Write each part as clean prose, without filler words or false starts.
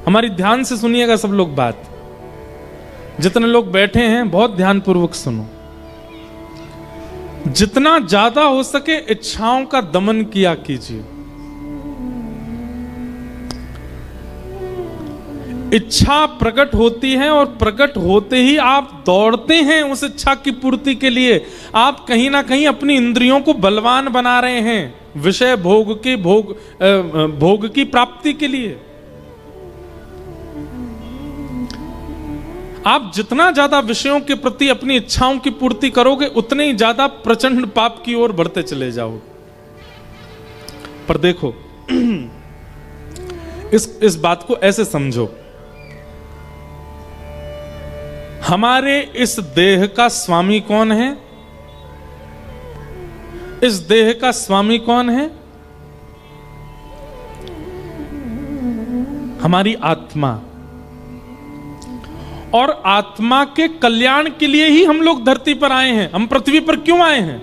हमारी ध्यान से सुनिएगा सब लोग बात, जितने लोग बैठे हैं बहुत ध्यानपूर्वक सुनो। जितना ज्यादा हो सके इच्छाओं का दमन किया कीजिए। इच्छा प्रकट होती है और प्रकट होते ही आप दौड़ते हैं उस इच्छा की पूर्ति के लिए। आप कहीं ना कहीं अपनी इंद्रियों को बलवान बना रहे हैं विषय भोग की प्राप्ति के लिए। आप जितना ज्यादा विषयों के प्रति अपनी इच्छाओं की पूर्ति करोगे उतने ही ज्यादा प्रचंड पाप की ओर बढ़ते चले जाओगे। पर देखो इस बात को ऐसे समझो, हमारे इस देह का स्वामी कौन है? इस देह का स्वामी कौन है? हमारी आत्मा। और आत्मा के कल्याण के लिए ही हम लोग धरती पर आए हैं। हम पृथ्वी पर क्यों आए हैं?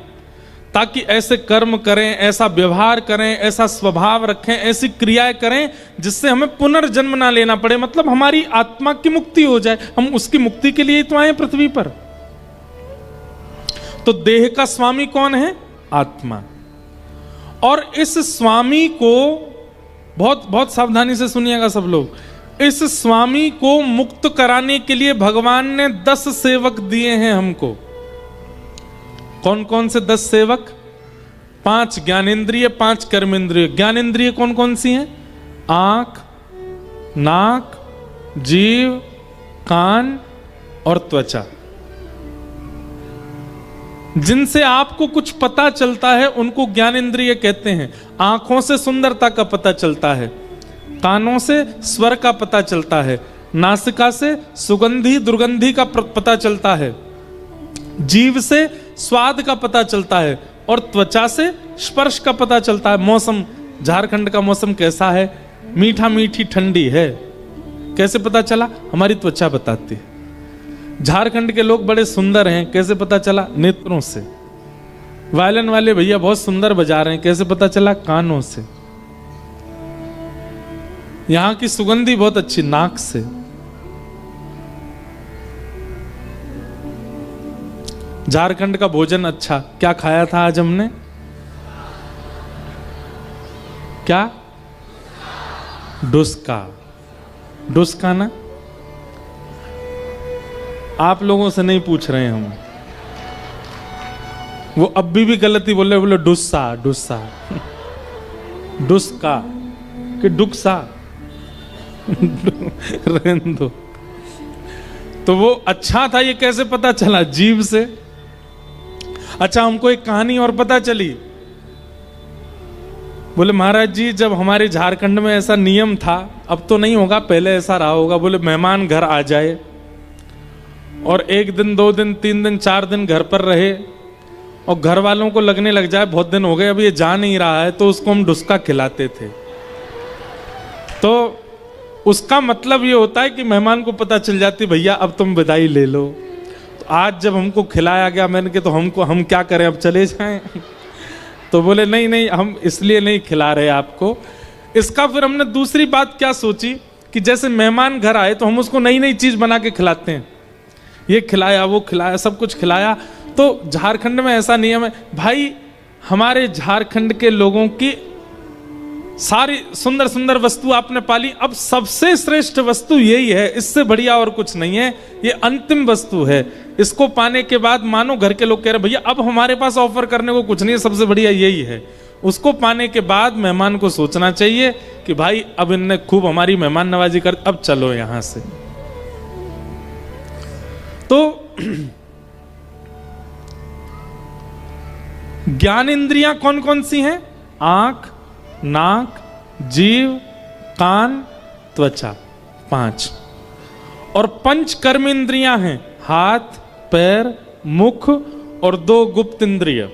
ताकि ऐसे कर्म करें, ऐसा व्यवहार करें, ऐसा स्वभाव रखें, ऐसी क्रियाएं करें जिससे हमें पुनर्जन्म ना लेना पड़े। मतलब हमारी आत्मा की मुक्ति हो जाए। हम उसकी मुक्ति के लिए तो आए पृथ्वी पर। तो देह का स्वामी कौन है? आत्मा। और इस स्वामी को बहुत बहुत सावधानी से सुनिएगा सब लोग। इस स्वामी को मुक्त कराने के लिए भगवान ने 10 सेवक दिए हैं हमको। कौन कौन से 10 सेवक? 5 ज्ञानेंद्रिय, 5 कर्मेंद्रिय। ज्ञानेंद्रिय कौन कौन सी हैं? आंख, नाक, जीव, कान और त्वचा। जिनसे आपको कुछ पता चलता है उनको ज्ञानेंद्रिय कहते हैं। आंखों से सुंदरता का पता चलता है, कानों से स्वर का पता चलता है, नासिका से सुगंधी दुर्गंधी का पता चलता है, जीव से स्वाद का पता चलता है और त्वचा से स्पर्श का पता चलता है। मौसम, झारखंड का मौसम कैसा है? मीठा मीठी ठंडी है। कैसे पता चला? हमारी त्वचा बताती है। झारखंड के लोग बड़े सुंदर हैं, कैसे पता चला? नेत्रों से। वायलिन वाले भैया बहुत सुंदर बजा रहे हैं, कैसे पता चला? कानों से। यहां की सुगंधी बहुत अच्छी, नाक से। झारखंड का भोजन अच्छा, क्या खाया था आज हमने? क्या? डुस्का। डुस्का ना? आप लोगों से नहीं पूछ रहे हैं हम, वो अब भी गलती बोले डुस्सा। डुस्सा डुस्का कि डुक्सा रहने दो। तो वो अच्छा था, ये कैसे पता चला? जीव से। अच्छा, हमको एक कहानी और पता चली। बोले महाराज जी, जब हमारे झारखंड में ऐसा नियम था, अब तो नहीं होगा, पहले ऐसा रहा होगा। बोले मेहमान घर आ जाए और 1 दिन 2 दिन 3 दिन 4 दिन घर पर रहे और घर वालों को लगने लग जाए बहुत दिन हो गए, अब ये जा नहीं रहा है, तो उसको हम डुस्का खिलाते थे। तो उसका मतलब ये होता है कि मेहमान को पता चल जाती, भैया अब तुम विदाई ले लो। तो आज जब हमको खिलाया गया, मैंने कहा तो हम क्या करें, अब चले जाएं? तो बोले नहीं नहीं, हम इसलिए नहीं खिला रहे आपको। इसका फिर हमने दूसरी बात क्या सोची कि जैसे मेहमान घर आए तो हम उसको नई नई चीज बना के खिलाते हैं। ये खिलाया, वो खिलाया, सब कुछ खिलाया। तो झारखंड में ऐसा नियम है भाई, हमारे झारखंड के लोगों की सारी सुंदर सुंदर वस्तु आपने पाली, अब सबसे श्रेष्ठ वस्तु यही है, इससे बढ़िया और कुछ नहीं है, ये अंतिम वस्तु है। इसको पाने के बाद मानो घर के लोग कह रहे भैया अब हमारे पास ऑफर करने को कुछ नहीं है, सबसे बढ़िया यही है। उसको पाने के बाद मेहमान को सोचना चाहिए कि भाई अब इनने खूब हमारी मेहमान नवाजी कर, अब चलो यहां से। तो ज्ञान इंद्रियां कौन कौन सी हैं? आंख, नाक, जीव, कान, त्वचा, 5। और 5 कर्म इंद्रियां हैं, हाथ, पैर, मुख और 2 गुप्त इंद्रिय।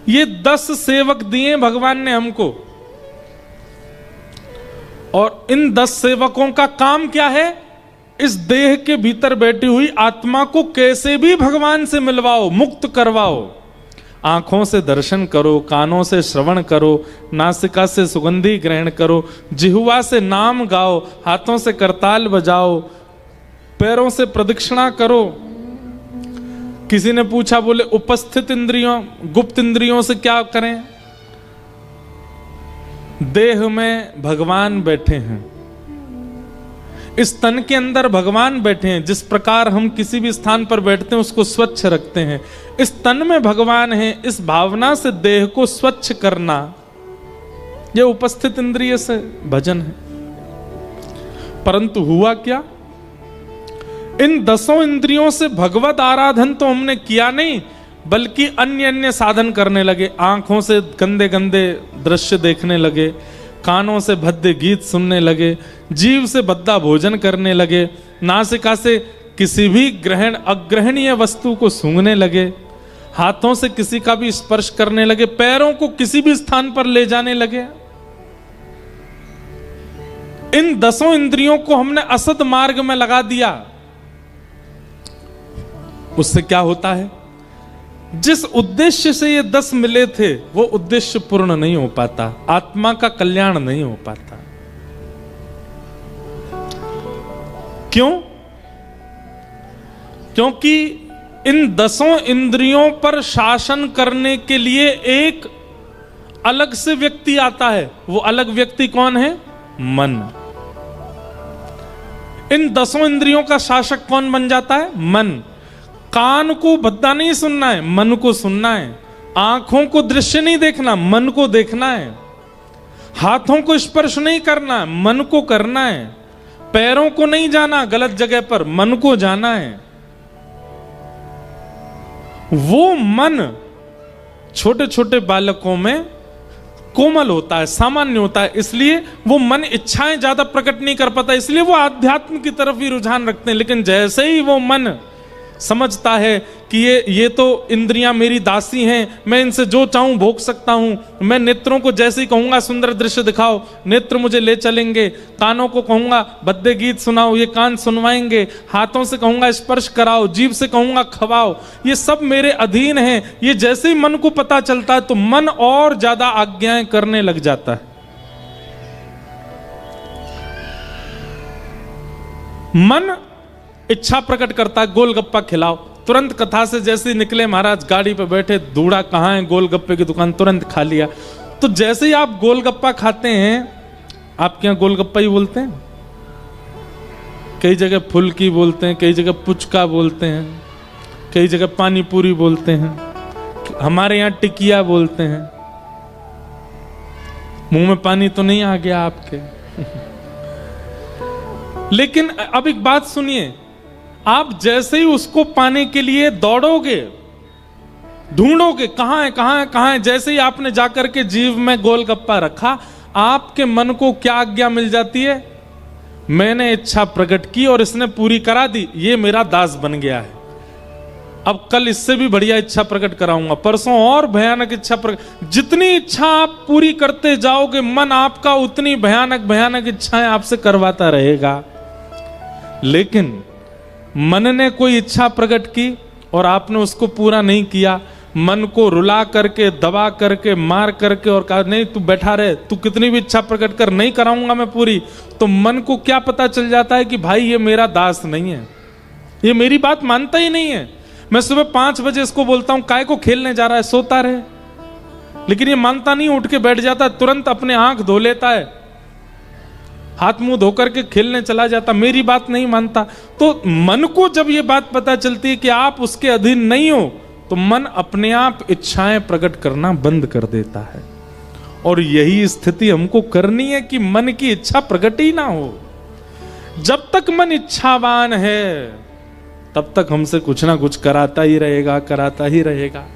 ये 10 सेवक दिए भगवान ने हमको। और इन 10 सेवकों का काम क्या है? इस देह के भीतर बैठी हुई आत्मा को कैसे भी भगवान से मिलवाओ, मुक्त करवाओ। आंखों से दर्शन करो, कानों से श्रवण करो, नासिका से सुगंधी ग्रहण करो, जिह्वा से नाम गाओ, हाथों से करताल बजाओ, पैरों से प्रदक्षिणा करो। किसी ने पूछा, बोले उपस्थित इंद्रियों, गुप्त इंद्रियों से क्या करें? देह में भगवान बैठे हैं, इस तन के अंदर भगवान बैठे हैं। जिस प्रकार हम किसी भी स्थान पर बैठते हैं उसको स्वच्छ रखते हैं, इस तन में भगवान है, इस भावना से देह को स्वच्छ करना, यह उपस्थित इंद्रिय से भजन है। परंतु हुआ क्या? इन 10 इंद्रियों से भगवत आराधन तो हमने किया नहीं, बल्कि अन्य अन्य साधन करने लगे। आंखों से गंदे गंदे दृश्य देखने लगे, कानों से भद्दे गीत सुनने लगे, जीभ से भद्दा भोजन करने लगे, नासिका से किसी भी अग्रहणीय वस्तु को सूंघने लगे, हाथों से किसी का भी स्पर्श करने लगे, पैरों को किसी भी स्थान पर ले जाने लगे। इन 10 इंद्रियों को हमने असद मार्ग में लगा दिया। उससे क्या होता है? जिस उद्देश्य से ये 10 मिले थे वो उद्देश्य पूर्ण नहीं हो पाता, आत्मा का कल्याण नहीं हो पाता। क्यों? क्योंकि इन 10 इंद्रियों पर शासन करने के लिए एक अलग से व्यक्ति आता है। वो अलग व्यक्ति कौन है? मन। इन 10 इंद्रियों का शासक कौन बन जाता है? मन। कान को भद्दा नहीं सुनना है, मन को सुनना है। आंखों को दृश्य नहीं देखना, मन को देखना है। हाथों को स्पर्श नहीं करना, मन को करना है। पैरों को नहीं जाना गलत जगह पर, मन को जाना है। वो मन छोटे छोटे बालकों में कोमल होता है, सामान्य होता है, इसलिए वो मन इच्छाएं ज्यादा प्रकट नहीं कर पाता, इसलिए वो आध्यात्म की तरफ ही रुझान रखते हैं। लेकिन जैसे ही वो मन समझता है कि ये तो इंद्रियां मेरी दासी हैं, मैं इनसे जो चाहूं भोग सकता हूं, मैं नेत्रों को जैसे ही कहूंगा सुंदर दृश्य दिखाओ, नेत्र मुझे ले चलेंगे, कानों को कहूंगा भद्दे गीत सुनाओ, ये कान सुनवाएंगे, हाथों से कहूंगा स्पर्श कराओ, जीभ से कहूंगा खवाओ, ये सब मेरे अधीन हैं, ये जैसे ही मन को पता चलता है तो मन और ज्यादा आज्ञाएं करने लग जाता है। मन इच्छा प्रकट करता है, गोलगप्पा खिलाओ, तुरंत कथा से जैसे ही निकले महाराज गाड़ी पे बैठे, धूड़ा कहाँ है, गोलगप्पे की दुकान, तुरंत खा लिया। तो जैसे ही आप गोलगप्पा खाते हैं, आपके यहाँ गोलगप्पा ही बोलते हैं, कई जगह फुल्की बोलते हैं, कई जगह पुचका बोलते हैं, कई जगह पानी पूरी बोलते हैं, हमारे यहाँ टिकिया बोलते हैं। मुंह में पानी तो नहीं आ गया आपके? लेकिन अब एक बात सुनिए, आप जैसे ही उसको पाने के लिए दौड़ोगे, ढूंढोगे कहां है कहां है कहां है, जैसे ही आपने जाकर के जीभ में गोलगप्पा रखा, आपके मन को क्या आज्ञा मिल जाती है? मैंने इच्छा प्रकट की और इसने पूरी करा दी, ये मेरा दास बन गया है। अब कल इससे भी बढ़िया इच्छा प्रकट कराऊंगा, परसों और भयानक इच्छा प्रकट। जितनी इच्छा आप पूरी करते जाओगे, मन आपका उतनी भयानक भयानक इच्छाएं आपसे करवाता रहेगा। लेकिन मन ने कोई इच्छा प्रकट की और आपने उसको पूरा नहीं किया, मन को रुला करके, दबा करके, मार करके और कहा नहीं तू बैठा रहे, तू कितनी भी इच्छा प्रकट कर, नहीं कराऊंगा मैं पूरी, तो मन को क्या पता चल जाता है कि भाई ये मेरा दास नहीं है, ये मेरी बात मानता ही नहीं है। मैं सुबह 5 बजे इसको बोलता हूं काय को खेलने जा रहा है, सोता रहे, लेकिन ये मानता नहीं, उठ के बैठ जाता है, तुरंत अपने आंख धो लेता है, हाथ मुंह धोकर के खेलने चला जाता, मेरी बात नहीं मानता। तो मन को जब ये बात पता चलती है कि आप उसके अधीन नहीं हो, तो मन अपने आप इच्छाएं प्रकट करना बंद कर देता है। और यही स्थिति हमको करनी है कि मन की इच्छा प्रकट ही ना हो। जब तक मन इच्छावान है तब तक हमसे कुछ ना कुछ कराता ही रहेगा, कराता ही रहेगा।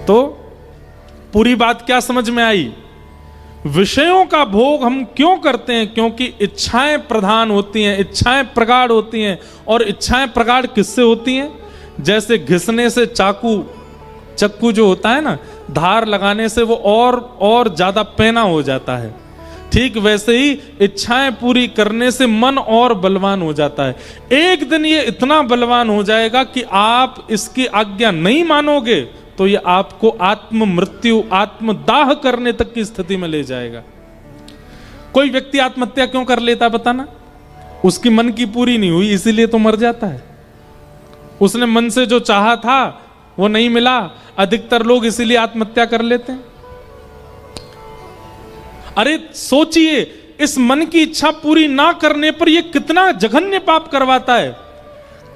तो पूरी बात क्या समझ में आई? विषयों का भोग हम क्यों करते हैं? क्योंकि इच्छाएं प्रधान होती हैं, इच्छाएं प्रगाढ़ होती हैं। और इच्छाएं प्रगाढ़ किससे होती हैं? जैसे घिसने से चक्कू जो होता है ना, धार लगाने से वो और ज्यादा पैना हो जाता है, ठीक वैसे ही इच्छाएं पूरी करने से मन और बलवान हो जाता है। एक दिन ये इतना बलवान हो जाएगा कि आप इसकी आज्ञा नहीं मानोगे तो ये आपको आत्म मृत्यु, आत्मदाह करने तक की स्थिति में ले जाएगा। कोई व्यक्ति आत्महत्या क्यों कर लेता बताना? उसकी मन की पूरी नहीं हुई, इसीलिए तो मर जाता है। उसने मन से जो चाहा था वो नहीं मिला, अधिकतर लोग इसीलिए आत्महत्या कर लेते हैं। अरे सोचिए, इस मन की इच्छा पूरी ना करने पर यह कितना जघन्य पाप करवाता है।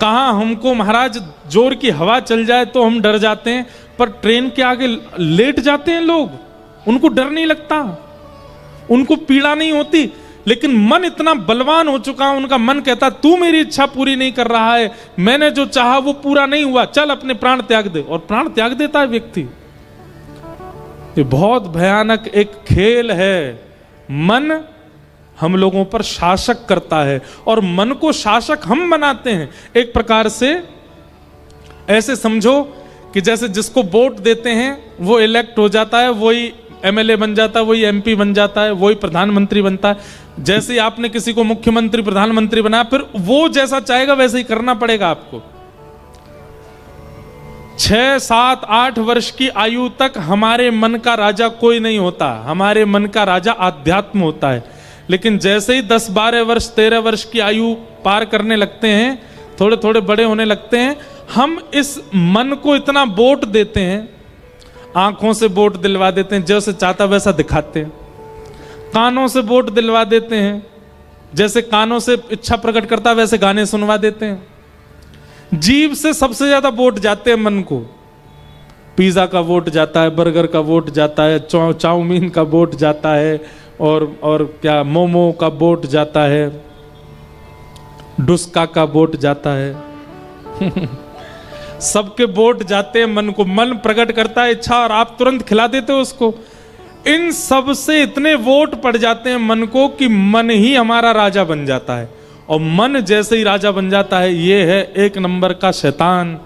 कहां हमको महाराज जोर की हवा चल जाए तो हम डर जाते हैं, पर ट्रेन के आगे लेट जाते हैं लोग, उनको डर नहीं लगता, उनको पीड़ा नहीं होती। लेकिन मन इतना बलवान हो चुका, उनका मन कहता तू मेरी इच्छा पूरी नहीं कर रहा है, मैंने जो चाहा वो पूरा नहीं हुआ, चल अपने प्राण त्याग दे, और प्राण त्याग देता है व्यक्ति। ये बहुत भयानक एक खेल है। मन हम लोगों पर शासक करता है और मन को शासक हम बनाते हैं। एक प्रकार से ऐसे समझो कि जैसे जिसको वोट देते हैं वो इलेक्ट हो जाता है, वही एमएलए बन जाता है, वही एमपी बन जाता है, वही प्रधानमंत्री बनता है। जैसे ही आपने किसी को मुख्यमंत्री प्रधानमंत्री बनाया, फिर वो जैसा चाहेगा वैसे ही करना पड़ेगा आपको। 6, 7, 8 वर्ष की आयु तक हमारे मन का राजा कोई नहीं होता, हमारे मन का राजा आध्यात्म होता है। लेकिन जैसे ही 10, 12 वर्ष, 13 वर्ष की आयु पार करने लगते हैं, थोड़े थोड़े बड़े होने लगते हैं, हम इस मन को इतना वोट देते हैं, आंखों से वोट दिलवा देते हैं, जैसे चाहता वैसा दिखाते हैं, कानों से वोट दिलवा देते हैं, जैसे कानों से इच्छा प्रकट करता वैसे गाने सुनवा देते हैं। जीभ से सबसे ज्यादा वोट जाते हैं मन को। पिज्जा का वोट जाता है, बर्गर का वोट जाता है, चाउमीन का वोट जाता है, और क्या मोमो का वोट जाता है, डुस्का का वोट जाता है। सबके वोट जाते हैं मन को। मन प्रकट करता है इच्छा और आप तुरंत खिला देते हो उसको। इन सब से इतने वोट पड़ जाते हैं मन को कि मन ही हमारा राजा बन जाता है। और मन जैसे ही राजा बन जाता है, ये है 1 नंबर का शैतान।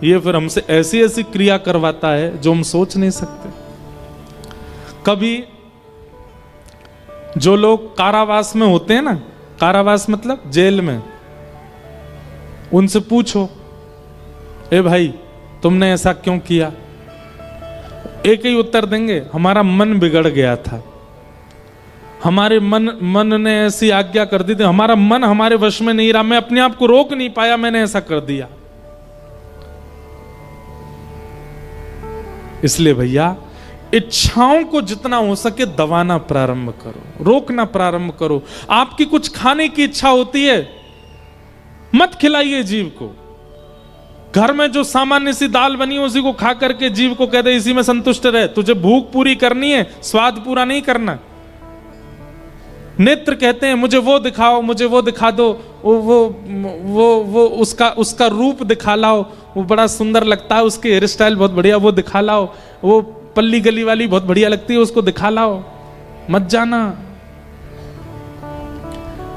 ये फिर हमसे ऐसी ऐसी क्रिया करवाता है जो हम सोच नहीं सकते। कभी जो लोग कारावास में होते हैं ना, कारावास मतलब जेल में, उनसे पूछो, ए भाई तुमने ऐसा क्यों किया? एक ही उत्तर देंगे, हमारा मन बिगड़ गया था, हमारे मन ने ऐसी आज्ञा कर दी थी, हमारा मन हमारे वश में नहीं रहा, मैं अपने आप को रोक नहीं पाया, मैंने ऐसा कर दिया। इसलिए भैया इच्छाओं को जितना हो सके दबाना प्रारंभ करो, रोकना प्रारंभ करो। आपकी कुछ खाने की इच्छा होती है, मत खिलाइए जीव को। घर में जो सामान्य सी दाल बनी है उसी को खा करके जीव को कह दे इसी में संतुष्ट रहे। तुझे भूख पूरी करनी है, स्वाद पूरा नहीं करना। नेत्र कहते हैं मुझे वो दिखाओ, मुझे वो दिखा दो, वो उसका रूप दिखा लाओ, वो बड़ा सुंदर लगता है, उसके हेयर स्टाइल बहुत बढ़िया, वो दिखा लाओ, वो पल्ली गली वाली बहुत बढ़िया लगती है, उसको दिखा लाओ। मत जाना।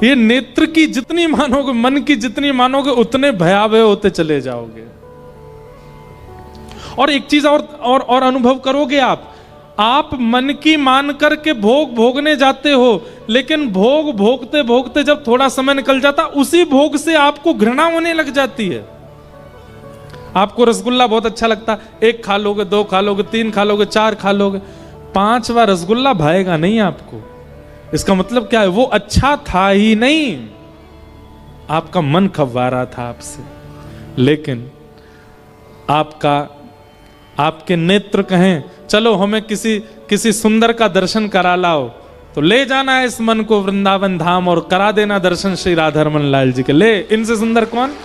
ये नेत्र की जितनी मानोगे, मन की जितनी मानोगे, उतने भयावह होते चले जाओगे। और एक चीज और अनुभव करोगे आप मन की मान करके भोग भोगने जाते हो, लेकिन भोग भोगते भोगते जब थोड़ा समय निकल जाता, उसी भोग से आपको घृणा होने लग जाती है। आपको रसगुल्ला बहुत अच्छा लगता, 1 खा लोगे, 2 खा लोगे, 3 खा लोगे, 4 खा लोगे, 5वां रसगुल्ला भाएगा नहीं आपको। इसका मतलब क्या है? वो अच्छा था ही नहीं, आपका मन खववा रहा था आपसे। लेकिन आपके नेत्र कहें चलो हमें किसी सुंदर का दर्शन करा लाओ, तो ले जाना है इस मन को वृंदावन धाम और करा देना दर्शन श्री राधारमण लाल जी के। ले, इनसे सुंदर कौन?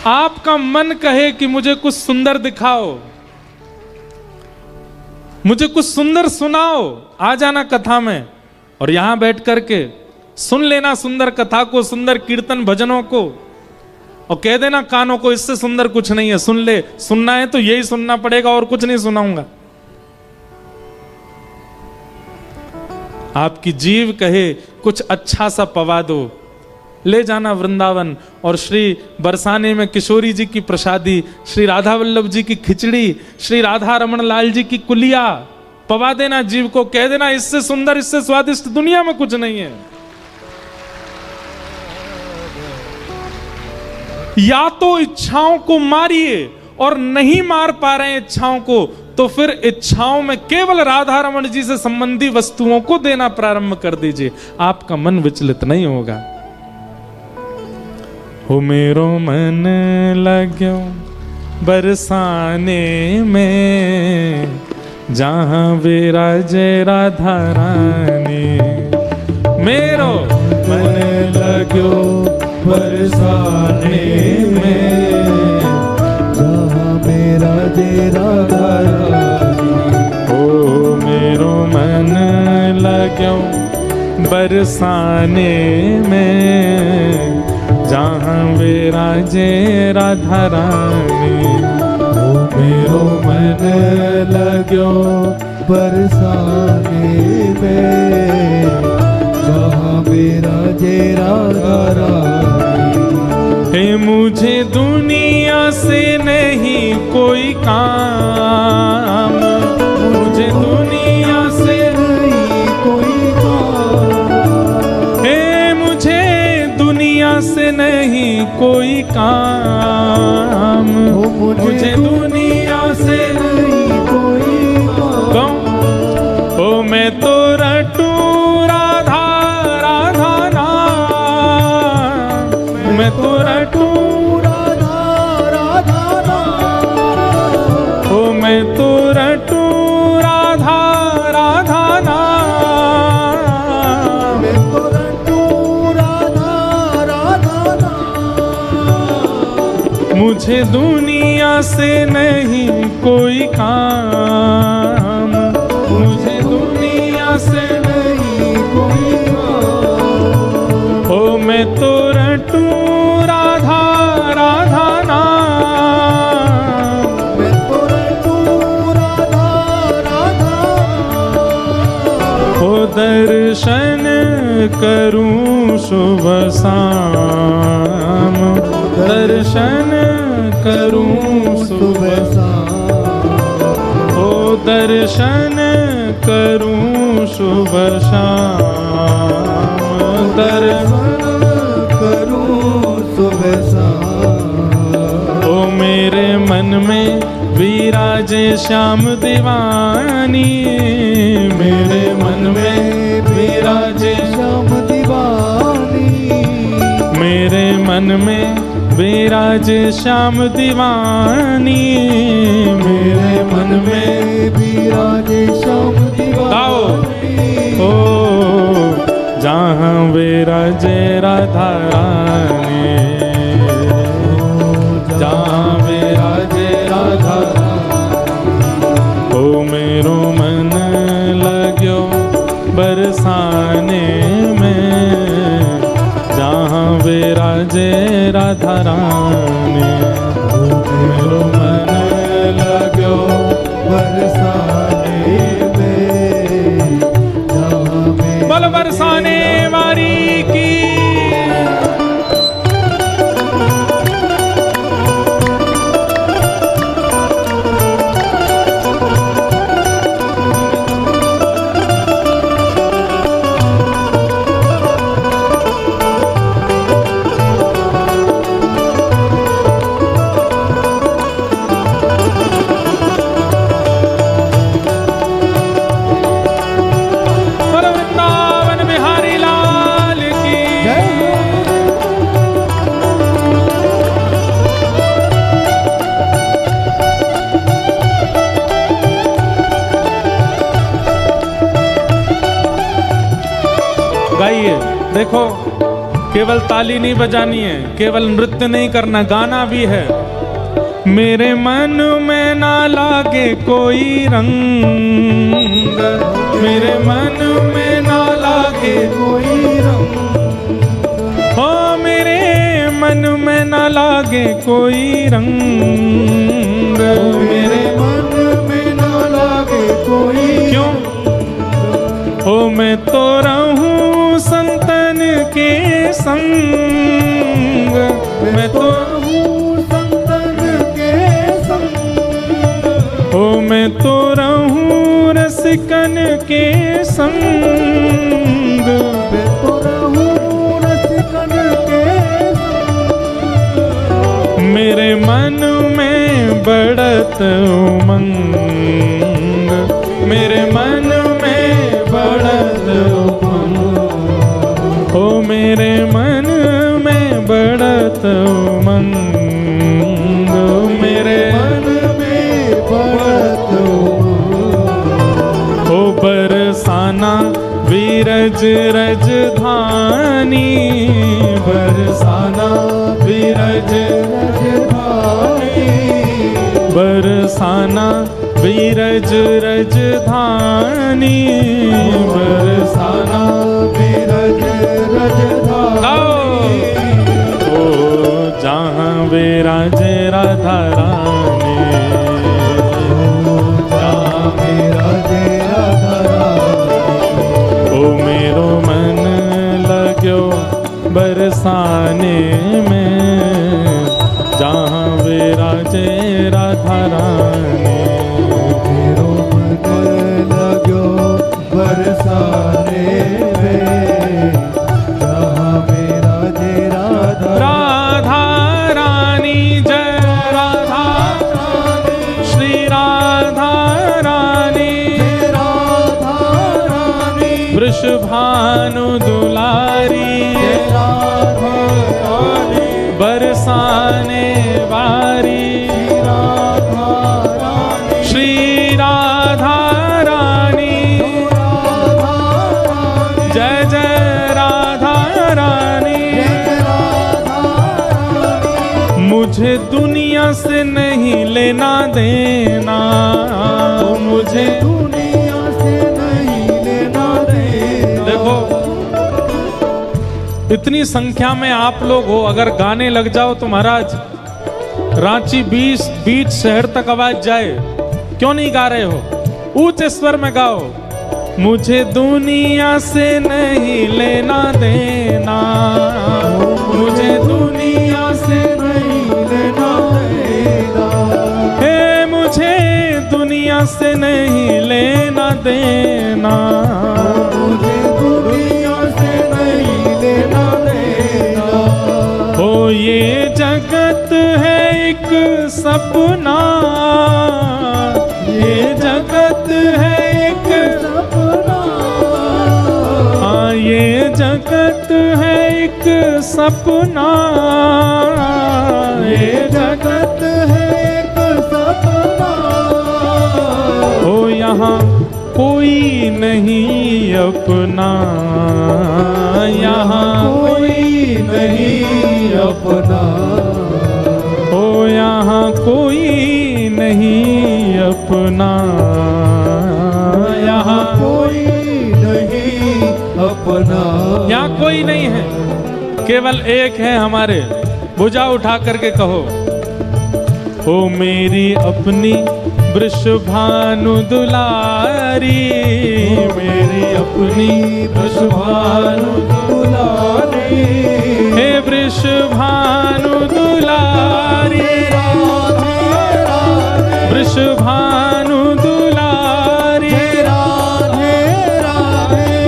आपका मन कहे कि मुझे कुछ सुंदर दिखाओ, मुझे कुछ सुंदर सुनाओ, आ जाना कथा में और यहां बैठ करके सुन लेना सुंदर कथा को, सुंदर कीर्तन भजनों को, और कह देना कानों को इससे सुंदर कुछ नहीं है, सुन ले। सुनना है तो यही सुनना पड़ेगा और कुछ नहीं सुनाऊंगा। आपकी जीव कहे कुछ अच्छा सा पवा दो, ले जाना वृंदावन और श्री बरसाने में किशोरी जी की प्रसादी, श्री राधा वल्लभ जी की खिचड़ी, श्री राधा रमण लाल जी की कुलिया पवा देना जीव को, कह देना इससे सुंदर, इससे स्वादिष्ट दुनिया में कुछ नहीं है। या तो इच्छाओं को मारिए और नहीं मार पा रहे हैं इच्छाओं को, तो फिर इच्छाओं में केवल राधा रमन जी से संबंधी वस्तुओं को देना प्रारंभ कर दीजिए, आपका मन विचलित नहीं होगा। हो मेरो मन लग्यो बरसाने में, जहां विराजे राधा रानी। मेरो मन लग्यो बरसाने में, जहां विराजे राधा रानी। ओ मेरो मन लग्यो बरसाने में, जहां विराजे राधा रानी। मेरो मन लग्यो बरसाने में, जहां विराजे राधा रानी। हे मुझे दुनिया से नहीं कोई काम, मुझे दुनिया से नहीं कोई काम। हे मुझे दुनिया से नहीं कोई काम, मुझे दुनिया से नहीं कोई काम। ओ मैं तो रटू राधा राधा नाम, मैं तो रटू राधा राधा नाम। ओ मैं तो रटू राधा राधा नाम, मैं तो रटू राधा राधा नाम। मुझे दुनिया से नहीं कोई काम, मुझे दुनिया से नहीं कोई काम। ओ मैं तो रटू राधा राधा नाम, मैं तो रटू राधा राधा नाम। ओ दर्शन करूं सुबह शाम, दर्शन करूं सुबह शाम। ओ दर्शन करूं सुबह शाम, दर्शन करूं सुबह शाम। ओ मेरे मन में विराजे श्याम दीवानी, मेरे मन में विराजे श्याम दीवानी। मेरे मन में विराजे श्याम दीवानी, मेरे मन में विराजे श्याम दीवानी। ओ जहां विराजे राधा रानी, जहां विराजे राधा रानी। ओ मेरो मन लग्यो बरसाने में, जहां विराजे राधा रानी। मेरो मन लग्यो बरसाने में, जहां में बल बरसाने वारी की। गाइए, देखो केवल ताली नहीं बजानी है, केवल नृत्य नहीं करना, गाना भी है। मेरे मन में ना लागे कोई रंग, मेरे मन में ना लागे कोई रंग। हो मेरे मन में ना लागे कोई रंग, मेरे मन में ना लागे कोई। क्यों? हो मैं तो रहूं संतन के संग, मैं तो रहूं संतन के संग। हो मैं तो रहूं रसिकन के संग, मैं तो रहूं रसिकन के संग। मेरे मन में बढ़त उमंग, मेरे मन में बढ़त उमंग, ओ मेरे मन में बढ़त उमंग, मेरे मन में बढ़त उमंग। ओ बरसाना बीरज रजधानी, बरसाना बीरज रजधानी, बरसाना बीरज रजधानी, बरसाना बीरज रजधानी। ओ जहाँ विराजे राधा रानी, जहाँ विराजे राधा रानी। ओ मेरो मन लाग्यो बरसाने में, जहाँ विराजे राधा रानी। मेरो मन लाग्यो बरसाने में, जहाँ विराजे राधा राधा रानी जय राधा रानी। श्री राधा रानी, राधा रानी वृषभानु दुलारी, राधा रानी बरसाने वारी, राधा रानी श्री राधा रानी, राधा रानी जय जय राधा रानी। राधा रानी। मुझे दुनिया से नहीं लेना देना, मुझे दुनिया से नहीं लेना देना। देखो इतनी संख्या में आप लोग हो, अगर गाने लग जाओ तो महाराज रांची बीच शहर तक आवाज जाए। क्यों नहीं गा रहे हो? ऊंचे स्वर में गाओ। मुझे दुनिया से नहीं लेना देना, मुझे दुनिया से नहीं लेना देना। हे मुझे दुनिया से नहीं लेना देना। मुझे दुनिया से नहीं लेना देना। ओ ये जगत है एक सपना, ये जगत है एक सपना। हाँ ये जगत है एक सपना, ये जगत है एक सपना। ओ यहाँ कोई नहीं अपना, यहाँ कोई नहीं अपना। ओ यहाँ कोई नहीं अपना, यहाँ कोई नहीं अपना। यहाँ कोई नहीं है, केवल एक है हमारे। भुजा उठा करके कहो, ओ मेरी अपनी वृषभानु दुलारी, मेरी अपनी वृषभानु दुलारी। हे वृषभानु दुलारी, वृषभानु दुलारी,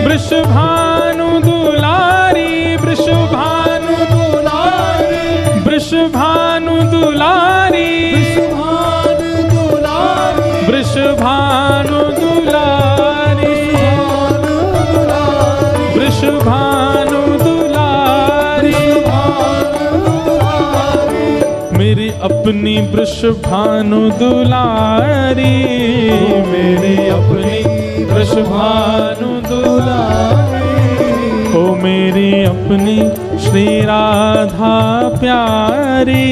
वृषभानु दुलारी, वृषभानु दुलारी, वृषभानु दुलारी, वृषभानु दुलारी, वृषभानु दुलारी, मेरी अपनी वृषभानु दुलारी, मेरी अपनी वृषभानु दुलारी। ओ मेरी अपनी श्री राधा प्यारी,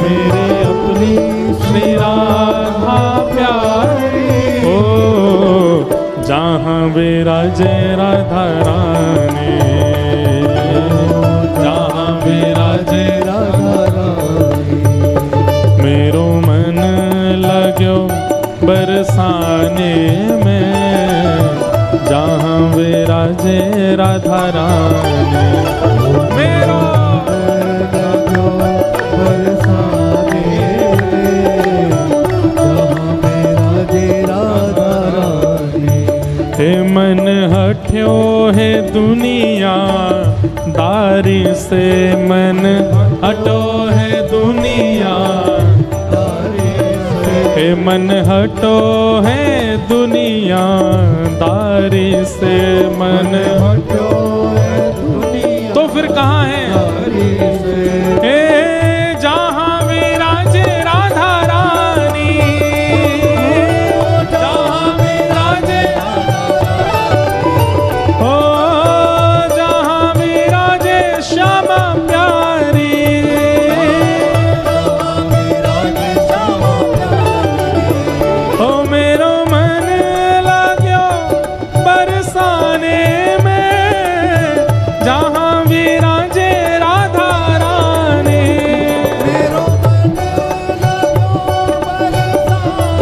मेरी अपनी श्री राधा प्यारी। ओ जहाँ विराजे राधा रानी, जहाँ विराजे राधा रानी। मेरो मन लाग्यो बरसाने में, जहाँ विराजे राधा रानी। मेरो लगो बरसाने में, जहाँ विराजे राधा रानी। हे मन हट्यो है दुनिया दारी से, मन हटो है दुनिया दारी से हे मन हटो है दुनियादारी से, मन हटो है दुनिया तो फिर कहाँ है? हे जहाँ विराजे राधा रानी, जहाँ विराजे हो, जहाँ विराजे श्यामा प्यारी, ओ मेरो मन लाग्यो बरसाने में, जहाँ विराजे राधा रानी। मेरो मन लगो बरसाने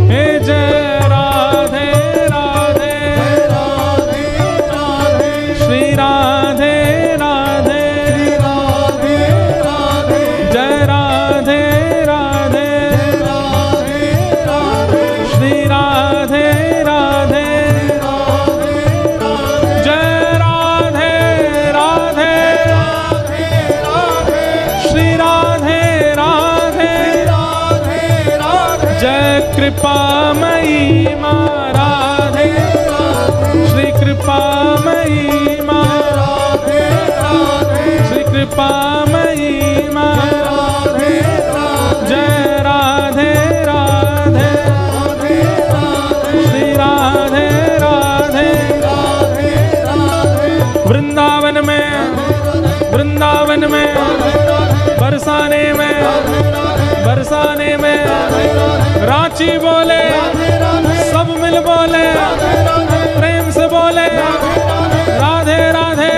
हे जय राधे राधे, श्री राधे राधे, जय राधे राधे, श्री राधे राधे, जय राधे राधे, श्री राधे राधे, जय कृपामयी माँ राधे, श्री कृपामयी माँ, श्री कृपामयी माँ, जय राधे राधे, श्री राधे राधे। वृंदावन में, वृंदावन में, बरसाने में, बरसाने में, रांची बोले, सब मिल बोले, प्रेम से बोले, राधे राधे।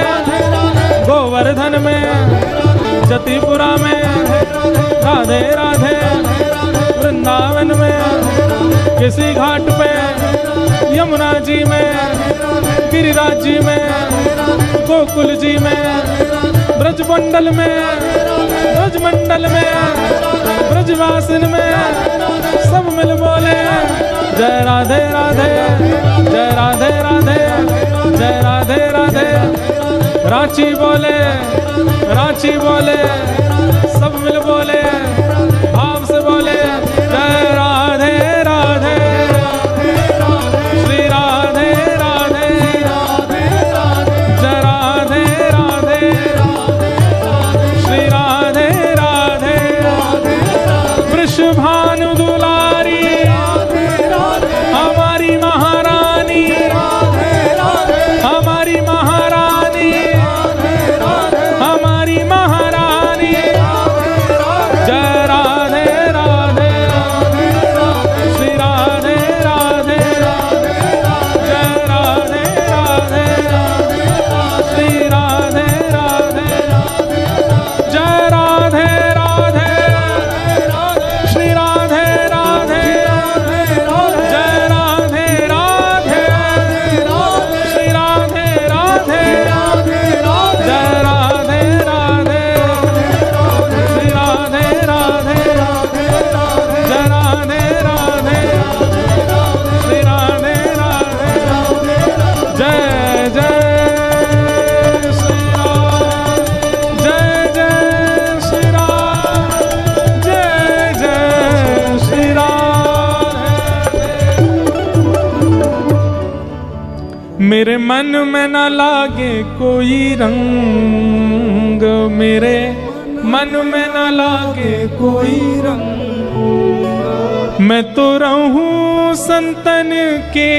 गोवर्धन में, जतिपुरा में, राधे राधे। वृंदावन में, किसी घाट पे, यमुना जी में, गिरिराज जी में, गोकुल जी में, ब्रजमंडल में, ब्रजमंडल में, ब्रजवासिन में, सब मिल बोले, जय राधे राधे, जय राधे राधे, जय राधे राधे। रांची बोले, रांची बोले, सब मिल बोले, भाव से बोले, जय राधे राधे, श्री राधे राधे, जय राधे राधे, श्री राधे राधे। वृषभानु दुलारी हमारी महारानी, हमारी महारानी, हमारी महारानी, जय राधे राधे, श्री राधे राधे, जय राधे राधे, श्री राधे राधे, जय राधे राधे, श्री राधे राधे, जय राधे राधे, श्री राधे राधे, जय राधे राधे, श्री राधे राधे, जय राधे राधे, श्री राधे राधे, जय जय श्री राम, जय जय श्री राम, जय जय श्री राम। मेरे मन में न लागे कोई रंग, मेरे मन में न लागे कोई रंग, मैं तो रहूं संतन के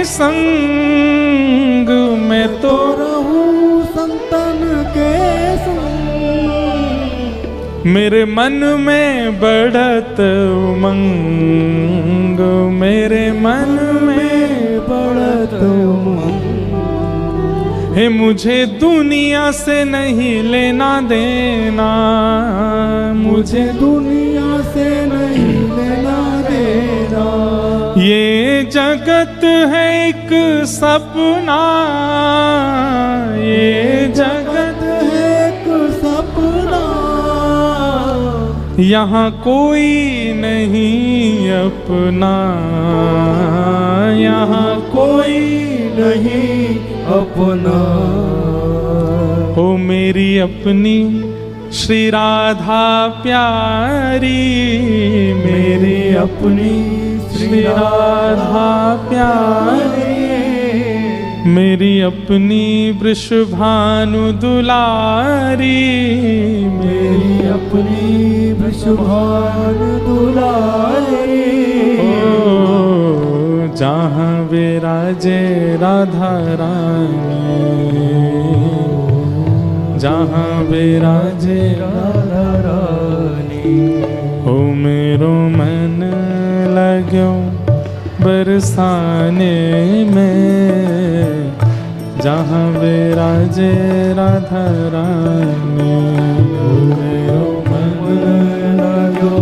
संग, मैं तो रहूं संतन के संग। मेरे मन में बढ़त उमंग, मेरे मन में बढ़त उमंग। है मुझे दुनिया से नहीं लेना देना, मुझे दुनिया से नहीं लेना देना। ये जगत है एक सपना, ये जगत है एक सपना। यहाँ कोई नहीं अपना, यहाँ कोई नहीं अपना। हो मेरी अपनी श्री राधा प्यारी मेरी अपनी श्री राधा प्यारी मेरी अपनी वृषभानु दुलारी मेरी अपनी वृषभानु दुलारी जहाँ विराजे राधा रानी जहाँ विराजे राधा रानी हो मेरो मन लगो बरसाने में जहाँ विराजे राधा रानी हो मेरो मन लगो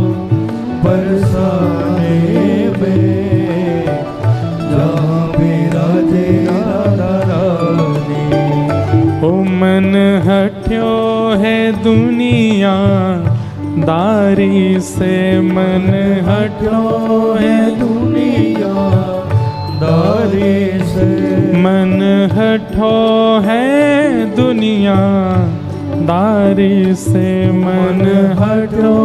बरसाने में जहाँ विराजे राधा रानी हो मन हट्यो है दुनिया दारी से मन हट्यो है दुनिया दारी से मन हटो है दुनिया दारी से मन हटो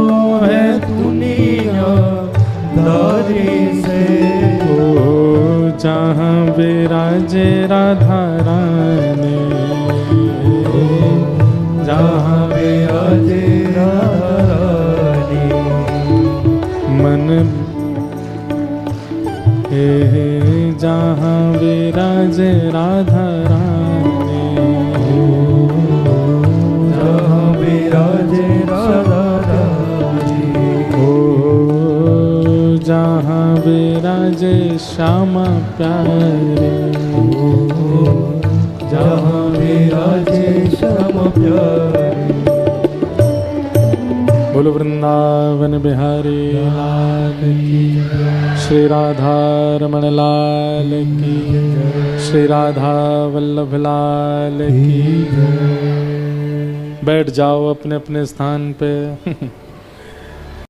है दुनिया दारी से ओ जहाँ विराजे राधा रानी जहाँ विराजे राधा रानी मन हे जहाँ विराजे राधा रानी जहाँ विराजे राधा रानी ओ जहाँ विराजे श्यामा प्यारे जहाँ विराजे श्याम प्यारे बोलो वृंदावन बिहारी लाल की श्री राधा रमण लाल की श्री राधा वल्लभ लाल की। बैठ जाओ अपने अपने स्थान पे।